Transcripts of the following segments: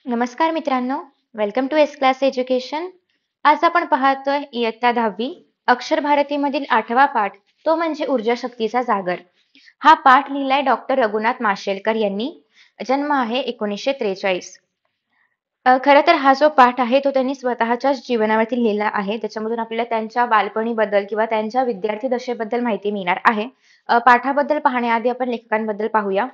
नमस्कार मित्रांनो, welcome to S class education. आज आपण पाहतोय इयत्ता 10वी अक्षर भारतीमधील 8वा पाठ, तो म्हणजे ऊर्जा शक्तीचा जागर. हा पाठ लिहिलाय डॉक्टर रघुनाथ माशेलकर यांनी. जन्म आहे 1943. खरं तर हा जो पाठ आहे तो त्यांनी स्वतःच्याच जीवनावरती लिहिला आहे. त्याच्यामधून आपल्याला त्यांच्या बालपणीबद्दल किंवा त्यांच्या विद्यार्थी दशेबद्दल माहिती मिळणार आहे. पाठाबद्दल पाहण्याआधी आपण लेखकांबद्दल पाहूया.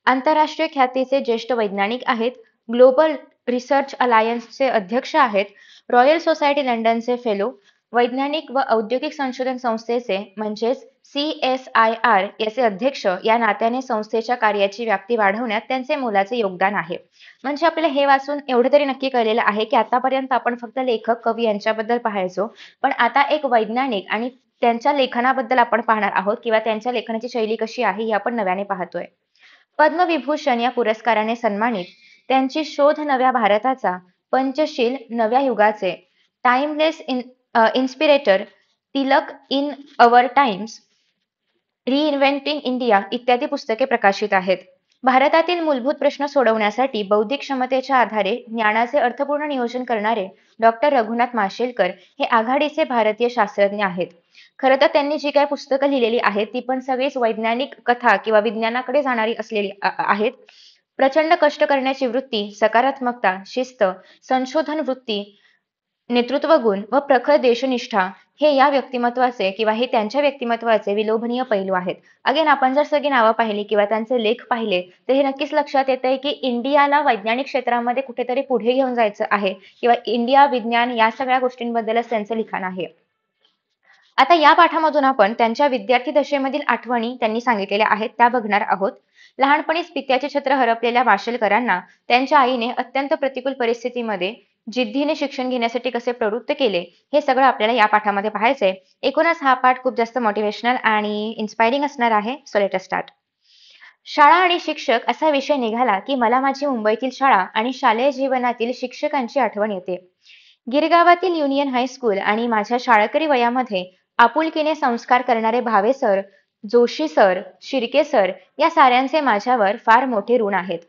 आंतरराष्ट्रीय ख्यातीचे ज्येष्ठ वैज्ञानिक आहेत. ग्लोबल रिसर्च अलायन्सचे अध्यक्ष आहेत. रॉयल सोसायटी लंडनचे फेलो, वैज्ञानिक व औद्योगिक संशोधन संस्थेचे म्हणजेच CSIR याचे अध्यक्ष या नात्याने संस्थेच्या कार्याची व्याप्ती वाढवण्यात त्यांचे मोलाचे योगदान आहे. म्हणजे आपल्याला हे वाचून एवढं तरी नक्की कळलेलं आहे की आतापर्यंत आपण फक्त लेखक, कवी यांच्याबद्दल पाहायचो. पण आता एक वैज्ञानिक आणि त्यांच्या लेखनाबद्दल आपण पाहणार आहोत किंवा त्यांच्या लेखनाची शैली कशी आहे हे आपण नव्याने पाहतोय. पद्मविभूषण या पुरस्काराने सन्मानित, त्यांची शोध नव्या भारताचा, पंचशील नव्या युगाचे, timeless inspirator, Tilak in our times, reinventing India इत्यादी पुस्तके प्रकाशित आहेत. भारतातील मूलभूत प्रश्न सोडवण्यासाठी बौद्धिक क्षमतेच्या आधारे ज्ञानाचे अर्थपूर्ण नियोजन करणारे डॉक्टर रघुनाथ माशेलकर हे आघाडीचे भारतीय शास्त्रज्ञ आहेत. खरं तर त्यांनी जी काही पुस्तकं लिहिलेली आहेत ती पण सगळीच वैज्ञानिक कथा किंवा विज्ञानाकडे जाणारी असलेली आहेत. प्रचंड कष्ट करण्याची वृत्ती, सकारात्मकता, शिस्त, संशोधन वृत्ती, नेतृत्व गुण व प्रखर देशनिष्ठा हे या व्यक्तिमत्वाचे किंवा हे त्यांच्या व्यक्तिमत्वाचे विलोभनीय पैलू आहेत. अगेन आपण जर सगळी नावं पाहिली किंवा त्यांचे लेख पाहिले तर हे नक्कीच लक्षात येतंय की इंडियाला वैज्ञानिक क्षेत्रामध्ये कुठेतरी पुढे घेऊन जायचं आहे किंवा इंडिया विज्ञान या सगळ्या गोष्टींबद्दलच त्यांचं लिखाण आहे. आता या पाठामधून आपण त्यांच्या विद्यार्थी दशेमधील आठवणी त्यांनी सांगितलेल्या आहेत त्या बघणार आहोत. लहानपणीच पित्याचे छत्र हरपलेल्या माशेलकरांना त्यांच्या आईने अत्यंत प्रतिकूल परिस्थितीमध्ये जिद्दीने शिक्षण घेण्यासाठी कसे प्रवृत्त केले हे सगळं आपल्याला या पाठामध्ये पाहायचंय. एकूणच हा पाठ खूप जास्त मोटिवेशनल आणि इन्स्पायरिंग असणार आहे. So let us start. शाळा आणि शिक्षक असा विषय निघाला की मला माझी मुंबईतील शाळा आणि शालेय जीवनातील शिक्षकांची आठवण येते. गिरगावातील युनियन हायस्कूल आणि माझ्या शाळकरी वयामध्ये आपुलकीने संस्कार करणारे Bhave sir, Joshi sir, Shirke sir या साऱ्यांचे माझ्यावर फार मोठे ऋण आहेत.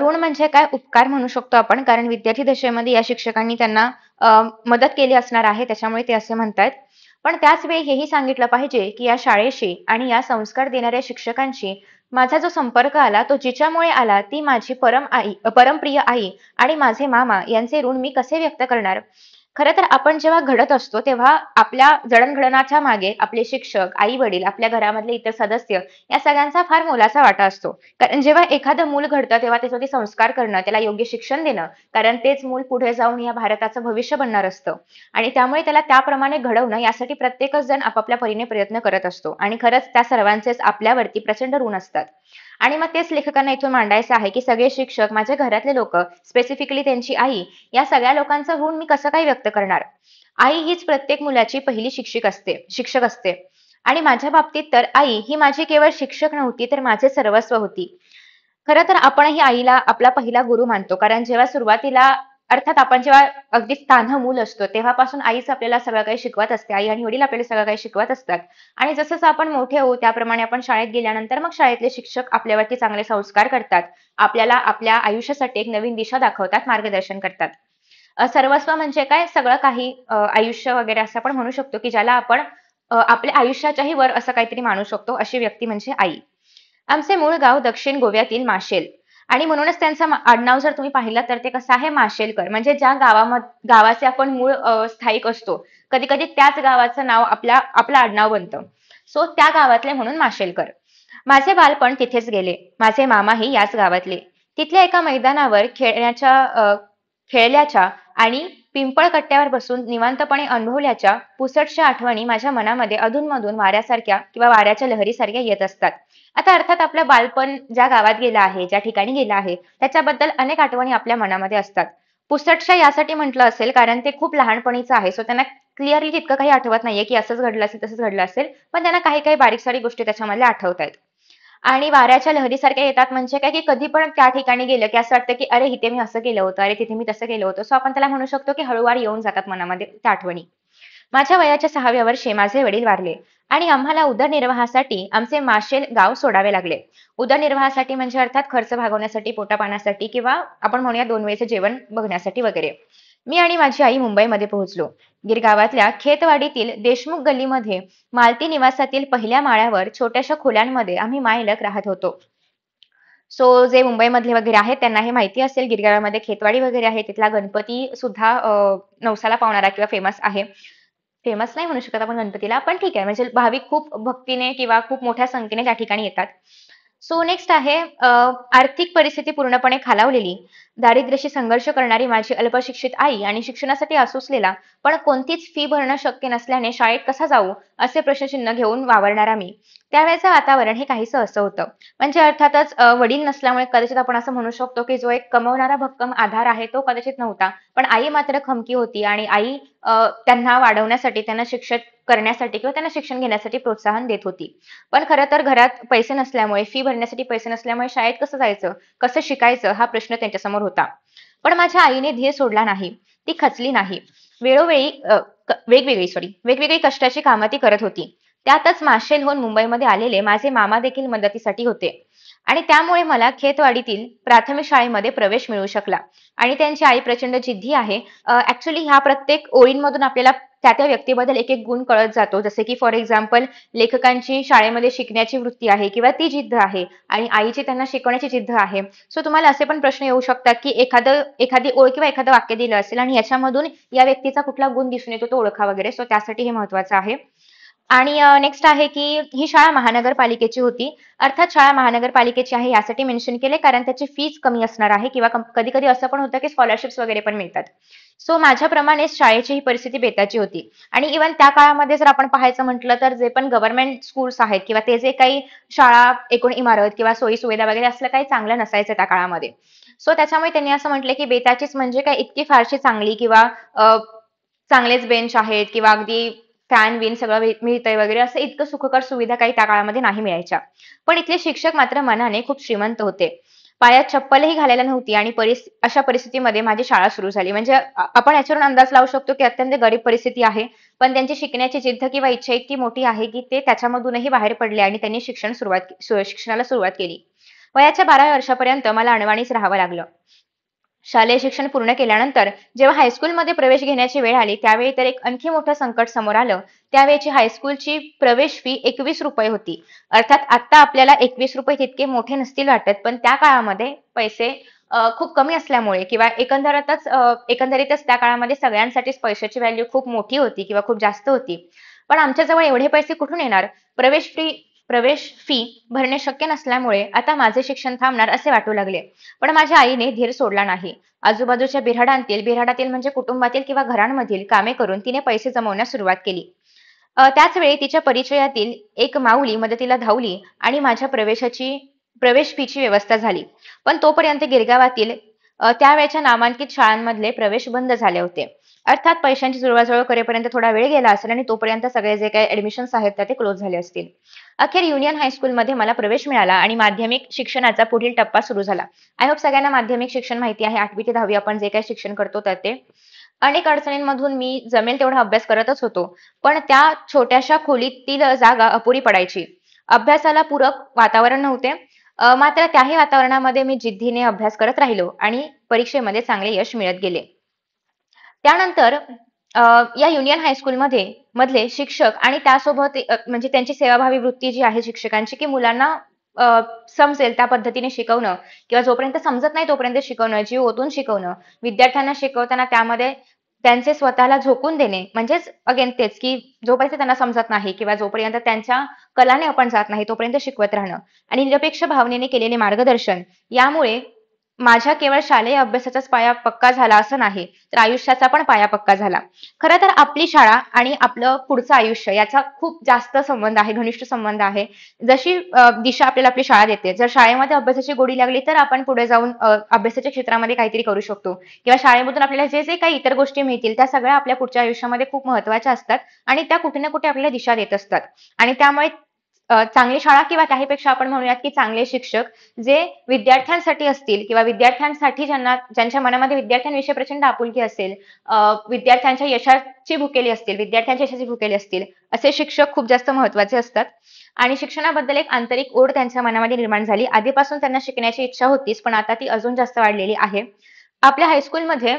ऋण म्हणजे काय, उपकार म्हणू शकतो आपण, कारण विद्यार्थी दशेमध्ये या शिक्षकांनी त्यांना मदत केली असणार आहे, त्याच्यामुळे ते असे म्हणतात. पण त्याच वेळी हेही सांगितलं पाहिजे की या शाळेशी आणि या संस्कार देणाऱ्या शिक्षकांशी माझा जो संपर्क आला तो जिच्यामुळे आला ती माझी परमप्रिय आई आणि माझे मामा यांचे ऋण मी कसे व्यक्त करणार. खरं तर आपण जेव्हा घडत असतो तेव्हा आपल्या जडणघडणाच्या मागे आपले शिक्षक, आई वडील, आपल्या घरामधले इतर सदस्य या सगळ्यांचा फार मोलाचा वाटा असतो. कारण जेव्हा एखादं मूल घडतं तेव्हा त्याच्यावरती संस्कार करणं, त्याला योग्य शिक्षण देणं, कारण तेच मूल पुढे जाऊन या भारताचं भविष्य बनणार असतं आणि त्यामुळे त्याला त्याप्रमाणे घडवणं यासाठी प्रत्येकच जण आपापल्या परीने प्रयत्न करत असतो आणि खरंच त्या सर्वांचेच आपल्यावरती प्रचंड ऋण असतात. आणि मग तेच लेखकांना इथून मांडायचं आहे की सगळे शिक्षक, माझ्या घरातले लोक, स्पेसिफिकली त्यांची आई, या सगळ्या लोकांचं ऋण मी कसं काय व्यक्त करणार. आई हीच प्रत्येक मुलाची पहिली शिक्षक असते आणि माझ्या बाबतीत तर आई ही माझी केवळ शिक्षक नव्हती तर माझे सर्वस्व होती. खरं तर आपणही आईला आपला पहिला गुरु मानतो, कारण जेव्हा सुरुवातीला, अर्थात आपण जेव्हा अगदी तान्ह मूल असतो तेव्हापासून आईच आपल्याला सगळं काही शिकवत असते. आई आणि वडील आपल्याला सगळं काही शिकवत असतात आणि जसं आपण मोठे होऊ त्याप्रमाणे आपण शाळेत गेल्यानंतर मग शाळेतले शिक्षक आपल्यावरती चांगले संस्कार करतात, आपल्याला आपल्या आयुष्यासाठी एक नवीन दिशा दाखवतात, मार्गदर्शन करतात. सर्वस्व म्हणजे काय, सगळं काही, आयुष्य वगैरे असं आपण म्हणू शकतो की ज्याला आपण आपल्या आयुष्याच्याही वर असं काहीतरी मानू शकतो, अशी व्यक्ती म्हणजे आई. आमचे मूळ गाव दक्षिण गोव्यातील माशेल आणि म्हणूनच त्यांचं आडनाव जर तुम्ही पाहिलं तर ते कसं आहे, माशेलकर. म्हणजे ज्या गावाचे आपण मूळ स्थायिक असतो, कधी कधी त्याच गावाचं नाव आपलं आडनाव बनतं. सो त्या गावातले म्हणून माशेलकर. माझे बालपण तिथेच गेले. माझे मामाही याच गावातले. तिथल्या एका मैदानावर खेळल्याच्या आणि पिंपळकट्ट्यावर बसून निवांतपणे अनुभवल्याच्या पुसटशा आठवणी माझ्या मनामध्ये अधूनमधून वाऱ्यासारख्या किंवा वाऱ्याच्या लहरीसारख्या येत असतात. आता अर्थात आपलं बालपण ज्या गावात गेलं आहे, ज्या ठिकाणी गेलं आहे, त्याच्याबद्दल अनेक आठवणी आपल्या मनामध्ये असतात. पुसटशा यासाठी म्हटलं असेल कारण ते खूप लहानपणीचं आहे, सो त्यांना क्लिअरली तितकं काही आठवत नाहीये की असंच घडलं असेल, तसंच घडलं असेल, पण त्यांना काही काही बारीक सारीक गोष्टी त्याच्यामधल्या आठवत आहेत. आणि वाऱ्याच्या लहरीसारख्या येतात म्हणजे काय, की कधी पण त्या ठिकाणी गेलं की असं वाटतं की अरे इथे मी असं केलं होतं, अरे तिथे मी तसं केलं होतं. सो आपण त्याला म्हणू शकतो की हळूवार येऊन जातात मनामध्ये त्या आठवणी. माझ्या वयाच्या 6व्या वर्षी माझे वडील वारले आणि आम्हाला उदरनिर्वाहासाठी आमचे माशेल गाव सोडावे लागले. उदरनिर्वाहासाठी म्हणजे अर्थात खर्च भागवण्यासाठी, पोटापाण्यासाठी किंवा आपण म्हणूया 2 वेळेचे जेवण बघण्यासाठी वगैरे. मी आणि माझी आई मुंबईमध्ये पोहोचलो. गिर गावातल्या खेतवाडीतील देशमुख गल्लीमध्ये मालती निवासातील पहिल्या माळ्यावर छोट्याशा खोल्यांमध्ये आम्ही मायलेक राहत होतो. सो जे मुंबईमधले वगैरे आहेत त्यांना हे माहिती असेल गिरगावामध्ये खेतवाडी वगैरे आहे. तिथला गणपती सुद्धा नवसाला पावणारा किंवा फेमस आहे. फेमस नाही म्हणू शकत आपण गणपतीला, पण ठीक आहे. म्हणजे भाविक खूप भक्तीने किंवा खूप मोठ्या संख्येने त्या ठिकाणी येतात. सो नेक्स्ट आहे आर्थिक परिस्थिती पूर्णपणे खालावलेली, दारिद्र्याशी संघर्ष करणारी माझी अल्पशिक्षित आई आणि शिक्षणासाठी आसुसलेला पण कोणतीच फी भरणं शक्य नसल्याने शाळेत कसा जाऊ असे प्रश्नचिन्ह घेऊन वावरणारा मी. त्यावेळेचं वातावरण हे काहीसं असं होतं. म्हणजे अर्थातच वडील नसल्यामुळे कदाचित आपण असं म्हणू शकतो की जो एक कमवणारा भक्कम आधार आहे तो कदाचित नव्हता. पण आई मात्र खमकी होती आणि आई त्यांना वाढवण्यासाठी, त्यांना शिक्षित करण्यासाठी किंवा त्यांना शिक्षण घेण्यासाठी प्रोत्साहन देत होती. पण खरं तर घरात पैसे नसल्यामुळे, फी भरण्यासाठी पैसे नसल्यामुळे शाळेत कसं जायचं, कसं शिकायचं हा प्रश्न त्यांच्यासमोर होता. पण माझ्या आईने धीर सोडला नाही. ती खचली नाही. वेळोवेळी वेगवेगळी कष्टाची कामं ती करत होती. त्यातच माशेलहून मुंबईमध्ये आलेले माझे मामा देखील मदतीसाठी होते. आणि त्यामुळे मला खेतवाडीतील प्राथमिक शाळेमध्ये प्रवेश मिळू शकला. आणि त्यांची आई प्रचंड जिद्दी आहे. ॲक्चुअली ह्या प्रत्येक ओळींमधून आपल्याला त्या व्यक्तीबद्दल एक-एक गुण कळत जातो. जसे की फॉर एक्झाम्पल लेखकांची शाळेमध्ये शिकण्याची वृत्ती आहे किंवा ती जिद्द आहे आणि आईची त्यांना शिकवण्याची जिद्द आहे. सो तुम्हाला असे पण प्रश्न येऊ शकतात, की एखादी ओळ किंवा एखादं वाक्य दिलं असेल आणि याच्यामधून या व्यक्तीचा कुठला गुण दिसून येतो तो ओळखा वगैरे. सो त्यासाठी हे महत्त्वाचं आहे. आणि नेक्स्ट आहे की ही शाळा महानगरपालिकेची होती. अर्थात शाळा महानगरपालिकेची आहे यासाठी मेन्शन केले कारण त्याची फीज कमी असणार आहे किंवा कधी-कधी असं पण होतं की स्कॉलरशिप्स वगैरे पण मिळतात. सो माझ्याप्रमाणेच शाळेची ही परिस्थिती बेताची होती. आणि इव्हन त्या काळामध्ये जर आपण पाहायचं म्हटलं तर जे पण गव्हर्नमेंट स्कूल्स आहेत किंवा ते जे काही शाळा, एकूण इमारत किंवा सोयी-सुविधा वगैरे असलं काही चांगलं नसायचं त्या काळामध्ये. सो त्याच्यामुळे त्यांनी असं म्हटलं की बेताचीच म्हणजे काय इतकी फारशी चांगली किंवा चांगलेच बेंच आहेत किंवा अगदी फॅन-बिन सगळं मिळतंय वगैरे असं इतकं सुखकर सुविधा काही त्या काळामध्ये नाही मिळायच्या. पण इथले शिक्षक मात्र मनाने खूप श्रीमंत होते. पायात चप्पलही घालायला नव्हती आणि अशा परिस्थितीमध्ये माझी शाळा सुरू झाली. म्हणजे आपण याच्यावरून अंदाज लावू शकतो की अत्यंत गरीब परिस्थिती आहे. पण त्यांची शिकण्याची जिद्द किंवा इच्छा इतकी मोठी आहे की ते त्याच्यामधूनही बाहेर पडले आणि त्यांनी शिक्षणाला सुरुवात केली. वयाच्या 12व्या वर्षापर्यंत मला अनवाणीच राहावं लागलं. शालेय शिक्षण पूर्ण केल्यानंतर जेव्हा हायस्कूलमध्ये प्रवेश घेण्याची वेळ आली त्यावेळी तर एक आणखी मोठं संकट समोर आलं. त्यावेळची हायस्कूलची प्रवेश फी ₹21 होती. अर्थात आत्ता आपल्याला ₹21 तितके मोठे नसतील वाटत, पण त्या काळामध्ये पैसे खूप कमी असल्यामुळे किंवा एकंदरीतच त्या काळामध्ये सगळ्यांसाठीच पैशाची व्हॅल्यू खूप मोठी होती किंवा खूप जास्त होती. पण आमच्याजवळ एवढे पैसे कुठून येणार? प्रवेश फी भरणे शक्य नसल्यामुळे आता माझे शिक्षण थांबणार असे वाटू लागले. पण माझ्या आईने धीर सोडला नाही. आजूबाजूच्या बिऱ्हाडातील म्हणजे कुटुंबातील किंवा घरांमधील कामे करून तिने पैसे जमवण्यास सुरुवात केली. त्याच वेळी तिच्या परिचयातील एक माऊली मदतीला धावली आणि माझ्या प्रवेश फीची व्यवस्था झाली. पण तोपर्यंत गिरगावातील त्यावेळच्या नामांकित शाळांमधले प्रवेश बंद झाले होते. अर्थात पैशांची जुळवाजुळव करेपर्यंत थोडा वेळ गेला असेल आणि तोपर्यंत सगळे जे काही ॲडमिशन्स आहेत ते क्लोज झाले असतील. अखेर युनियन हायस्कूलमध्ये मला प्रवेश मिळाला आणि माध्यमिक शिक्षणाचा पुढील टप्पा सुरू झाला. आय होप सगळ्यांना माध्यमिक शिक्षण माहिती आहे. 8वी ते 10वी आपण जे काही शिक्षण करतो तर ते. अनेक अडचणींमधून मी जमेल तेवढा अभ्यास करतच होतो. पण त्या छोट्याशा खोलीतील जागा अपुरी पडायची. अभ्यासाला पूरक वातावरण नव्हते. मात्र त्याही वातावरणामध्ये मी जिद्दीने अभ्यास करत राहिलो आणि परीक्षेमध्ये चांगले यश मिळत गेले. त्यानंतर या युनियन हायस्कूलमध्ये मधले शिक्षक आणि त्यासोबत म्हणजे त्यांची सेवाभावी वृत्ती जी आहे शिक्षकांची की मुलांना समजेल त्या पद्धतीने शिकवणं किंवा जोपर्यंत समजत नाही तोपर्यंत शिकवणं, जीव ओतून शिकवणं, विद्यार्थ्यांना शिकवताना त्यामध्ये त्यांचे स्वतःला झोकून देणे. म्हणजेच अगेन तेच की जोपर्यंत त्यांना समजत नाही किंवा जोपर्यंत त्यांच्या कलाने आपण जात नाही तोपर्यंत शिकवत राहणं आणि निरपेक्ष भावनेने केलेले मार्गदर्शन यामुळे माझ्या केवळ शालेय अभ्यासाचाच पाया पक्का झाला असं नाही, तर आयुष्याचा पण पाया पक्का झाला. खरं तर आपली शाळा आणि आपलं पुढचं आयुष्य याचा खूप जास्त संबंध आहे, घनिष्ठ संबंध आहे. जशी दिशा आपल्याला आपली शाळा देते. जर शाळेमध्ये अभ्यासाची गोडी लागली तर आपण पुढे जाऊन अभ्यासाच्या क्षेत्रामध्ये काहीतरी करू शकतो किंवा शाळेमधून आपल्याला जे काही इतर गोष्टी मिळतील त्या सगळ्या आपल्या पुढच्या आयुष्यामध्ये खूप महत्त्वाच्या असतात आणि त्या कुठे ना कुठे आपल्याला दिशा देत असतात. आणि त्यामुळे चांगली शाळा किंवा त्याहीपेक्षा आपण म्हणूयात की चांगले शिक्षक जे विद्यार्थ्यांसाठी असतील किंवा विद्यार्थ्यांसाठी ज्यांच्या मनामध्ये विद्यार्थ्यांविषयी प्रचंड आपुलकी असेल, विद्यार्थ्यांच्या यशाची भुकेली असतील, विद्यार्थ्यांच्या यशाची भुकेली असतील, असे शिक्षक खूप जास्त महत्त्वाचे असतात. आणि शिक्षणाबद्दल एक आंतरिक ओढ त्यांच्या मनामध्ये निर्माण झाली. आधीपासून त्यांना शिकण्याची इच्छा होतीच, पण आता ती अजून जास्त वाढलेली आहे. आपल्या हायस्कूलमध्ये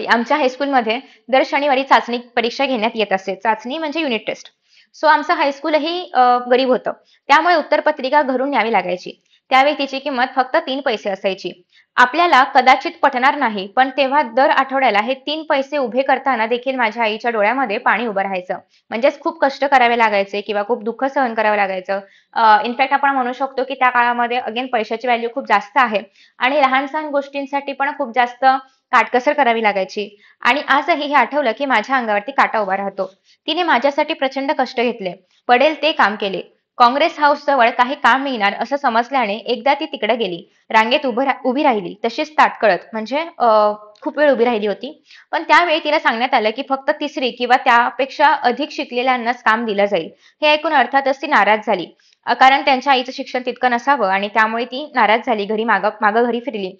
आमच्या हायस्कूलमध्ये दर शनिवारी चाचणी परीक्षा घेण्यात येत असे. चाचणी म्हणजे युनिट टेस्ट. सो आमचं हायस्कूलही गरीब होतं. त्यामुळे उत्तरपत्रिका घरून न्यावी लागायची. त्यावेळी तिची किंमत फक्त 3 पैसे असायची. आपल्याला कदाचित पटणार नाही, पण तेव्हा दर आठवड्याला हे 3 पैसे उभे करताना देखील माझ्या आईच्या डोळ्यामध्ये पाणी उभं राहायचं. म्हणजेच खूप कष्ट करावे लागायचे किंवा खूप दुःख सहन करावं लागायचं. इनफॅक्ट आपण म्हणू शकतो की त्या काळामध्ये अगेन पैशाची व्हॅल्यू खूप जास्त आहे आणि लहान-सहान गोष्टींसाठी पण खूप जास्त काटकसर करावी लागायची. आणि आजही हे आठवलं की माझ्या अंगावरती काटा उभा राहतो. तिने माझ्यासाठी प्रचंड कष्ट घेतले. पडेल ते काम केले. काँग्रेस हाऊस जवळ काही काम मिळणार असं समजल्याने एकदा ती तिकडे गेली. रांगेत उभी राहिली. तशीच ताटकळत म्हणजे खूप वेळ उभी राहिली होती. पण त्यावेळी तिला सांगण्यात आलं की फक्त तिसरी किंवा त्यापेक्षा अधिक शिकलेल्यांनाच काम दिलं जाईल. हे ऐकून अर्थातच ती नाराज झाली. कारण त्यांच्या आईचं शिक्षण तितकं नसावं आणि त्यामुळे ती नाराज झाली. मागं घरी फिरली.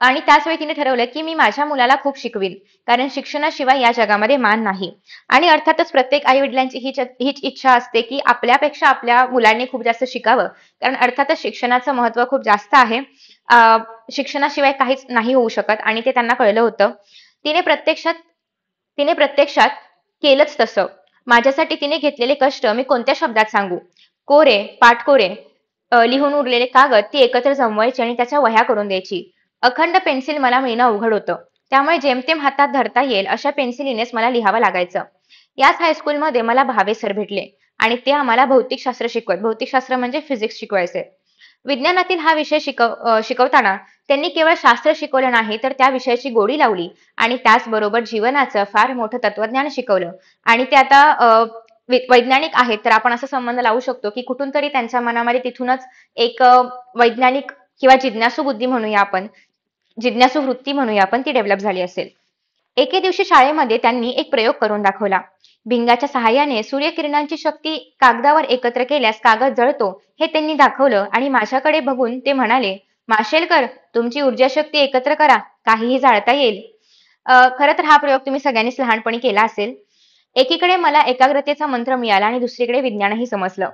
आणि त्याच वेळी तिने ठरवलं की मी माझ्या मुलाला खूप शिकवीन. कारण शिक्षणाशिवाय या जगामध्ये मान नाही. आणि अर्थातच प्रत्येक आई-वडिलांची हीच इच्छा असते की आपल्यापेक्षा आपल्या मुलांनी खूप जास्त शिकावं. कारण अर्थातच शिक्षणाचं महत्त्व खूप जास्त आहे. शिक्षणाशिवाय काहीच नाही होऊ शकत आणि ते त्यांना कळलं होतं. तिने प्रत्यक्षात तिने प्रत्यक्षात केलंच तसं. माझ्यासाठी तिने घेतलेले कष्ट मी कोणत्या शब्दात सांगू? पाठकोरे लिहून उरलेले कागद ती एकत्र जमवायची आणि त्याच्या वह्या करून द्यायची. अखंड पेन्सिल मला मिळणं अवघड होतं. त्यामुळे जेमतेम हातात धरता येईल अशा पेन्सिलीनेच मला लिहावं लागायचं. याच हायस्कूलमध्ये मला भावे सर भेटले आणि ते आम्हाला भौतिकशास्त्र शिकवत. भौतिकशास्त्र म्हणजे फिजिक्स शिकवायचे. विज्ञानातील हा विषय शिकवताना त्यांनी केवळ शास्त्र शिकवलं नाही, तर त्या विषयाची गोडी लावली आणि त्याचबरोबर जीवनाचं फार मोठं तत्वज्ञान शिकवलं. आणि ते आता वैज्ञानिक आहेत, तर आपण असा संबंध लावू शकतो की कुठून तरी त्यांच्या मनामध्ये तिथूनच एक वैज्ञानिक किंवा जिज्ञासू बुद्धी म्हणूया आपण, जिज्ञासू वृत्ती म्हणूया आपण, ती डेव्हलप झाली असेल. एके दिवशी शाळेमध्ये त्यांनी एक प्रयोग करून दाखवला. भिंगाच्या सहाय्याने सूर्यकिरणांची शक्ती कागदावर एकत्र केल्यास कागद जळतो हे त्यांनी दाखवलं आणि माझ्याकडे बघून ते म्हणाले, "माशेलकर, तुमची ऊर्जा शक्ती एकत्र करा, काहीही जाळता येईल." खरं तर हा प्रयोग तुम्ही सगळ्यांनीच लहानपणी केला असेल. एकीकडे मला एकाग्रतेचा मंत्र मिळाला आणि दुसरीकडे विज्ञानही समजलं.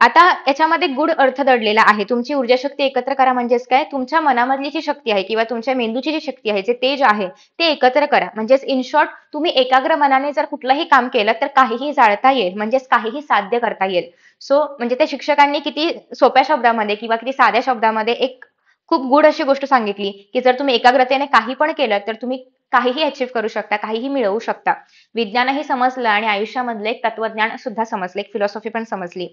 आता याच्यामध्ये गूढ अर्थ दडलेला आहे. तुमची ऊर्जा शक्ती एकत्र करा म्हणजेच काय? तुमच्या मनामधली जी शक्ती आहे किंवा तुमच्या मेंदूची जी शक्ती आहे, जे तेज आहे, ते एकत्र करा. म्हणजेच इन शॉर्ट तुम्ही एकाग्र मनाने जर कुठलंही काम केलं तर काहीही जाळता येईल, म्हणजेच काहीही साध्य करता येईल. सो म्हणजे त्या शिक्षकांनी किती सोप्या शब्दामध्ये किंवा किती साध्या शब्दामध्ये एक खूप गूढ अशी गोष्ट सांगितली, की जर तुम्ही एकाग्रतेने काही पण केलं तर तुम्ही काहीही अचीव्ह करू शकता, काहीही मिळवू शकता. विज्ञानही समजलं आणि आयुष्यामधलं एक तत्वज्ञान सुद्धा समजलं, एक फिलॉसॉफी पण समजली.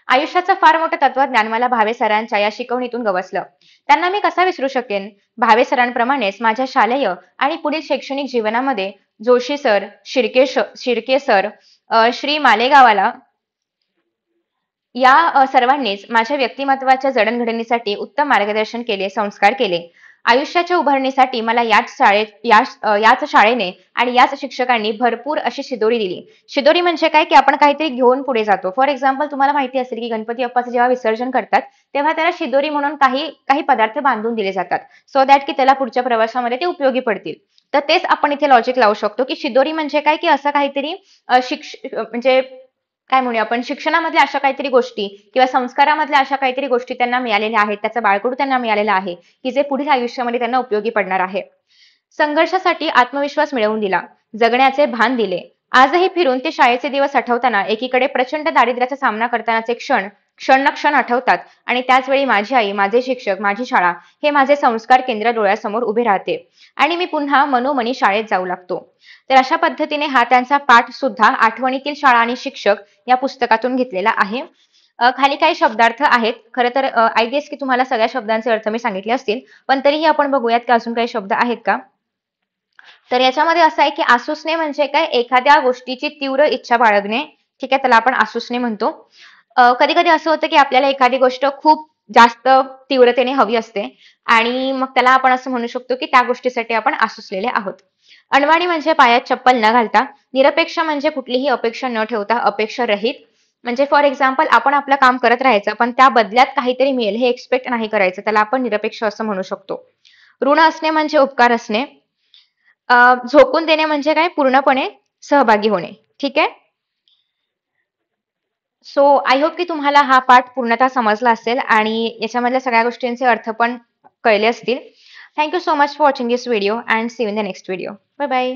आयुष्याचं फार मोठं तत्वज्ञान मला भावे सरांच्या या शिकवणीतून गवसलं. त्यांना मी कसा विसरू शकेन? भावे सरांप्रमाणेच माझ्या शालेय आणि पुढील शैक्षणिक जीवनामध्ये जोशी सर, शिर्के सर, श्री मालेगावाला या सर्वांनीच माझ्या व्यक्तिमत्त्वाच्या जडणघडणीसाठी उत्तम मार्गदर्शन केले, संस्कार केले. आयुष्याच्या उभारणीसाठी मला याच शाळेने आणि याच शिक्षकांनी भरपूर अशी शिदोरी दिली. शिदोरी म्हणजे काय, की आपण काहीतरी घेऊन पुढे जातो. फॉर एक्झाम्पल तुम्हाला माहिती असेल, की गणपती बाप्पाचं जेव्हा विसर्जन करतात, तेव्हा त्याला शिदोरी म्हणून काही काही पदार्थ बांधून दिले जातात. सो दॅट की त्याला पुढच्या प्रवासामध्ये ते उपयोगी पडतील. तर तेच आपण इथे लॉजिक लावू शकतो, की शिदोरी म्हणजे काय, की असं काहीतरी म्हणजे काय म्हणूया आपण, शिक्षणामधल्या अशा काहीतरी गोष्टी किंवा संस्कारामधल्या अशा काहीतरी गोष्टी त्यांना मिळालेल्या आहेत, त्याचा बाळकडू त्यांना मिळालेला आहे, की जे पुढील आयुष्यामध्ये त्यांना उपयोगी पडणार आहे. संघर्षासाठी आत्मविश्वास मिळवून दिला, जगण्याचे भान दिले. आजही फिरून ते शाळेचे दिवस आठवताना एकीकडे प्रचंड दारिद्र्याचा सामना करतानाचे क्षण न क्षण आठवतात आणि त्याच वेळी माझी आई, माझे शिक्षक, माझी शाळा हे माझे संस्कार केंद्र डोळ्यासमोर उभे राहते आणि मी पुन्हा मनोमनी शाळेत जाऊ लागतो. तर अशा पद्धतीने हा त्यांचा पाठ सुद्धा आठवणीतील शाळा आणि शिक्षक या पुस्तकातून घेतलेला आहे. खाली काही शब्दार्थ आहेत. खरं तर आय गेस की तुम्हाला सगळ्या शब्दांचे अर्थ मी सांगितले असतील, पण तरीही आपण बघूयात की अजून काही शब्द आहेत का. तर याच्यामध्ये असं आहे की आसुसणे म्हणजे काय, एखाद्या गोष्टीची तीव्र इच्छा बाळगणे. ठीक आहे, त्याला आपण आसुसणे म्हणतो. कधी कधी असं होतं की आपल्याला एखादी गोष्ट खूप जास्त तीव्रतेने हवी असते आणि मग त्याला आपण असं म्हणू शकतो की त्या गोष्टीसाठी आपण आसुसलेले आहोत. अनवाणी म्हणजे पायात चप्पल न घालता. निरपेक्ष म्हणजे कुठलीही अपेक्षा न ठेवता, अपेक्षा रहित. म्हणजे फॉर एक्झाम्पल आपण आपलं काम करत राहायचं, पण त्या बदल्यात काहीतरी मिळेल हे एक्सपेक्ट नाही करायचं. त्याला आपण निरपेक्ष असं म्हणू शकतो. ऋण असणे म्हणजे उपकार असणे. झोकून देणे म्हणजे काय? पूर्णपणे सहभागी होणे. ठीक आहे? सो आय होप की तुम्हाला हा पाठ पूर्णतः समजला असेल आणि याच्यामधल्या सगळ्या गोष्टींचे अर्थ पण कळले असतील. Thank you so much for watching this video and see you in the next video. Bye bye.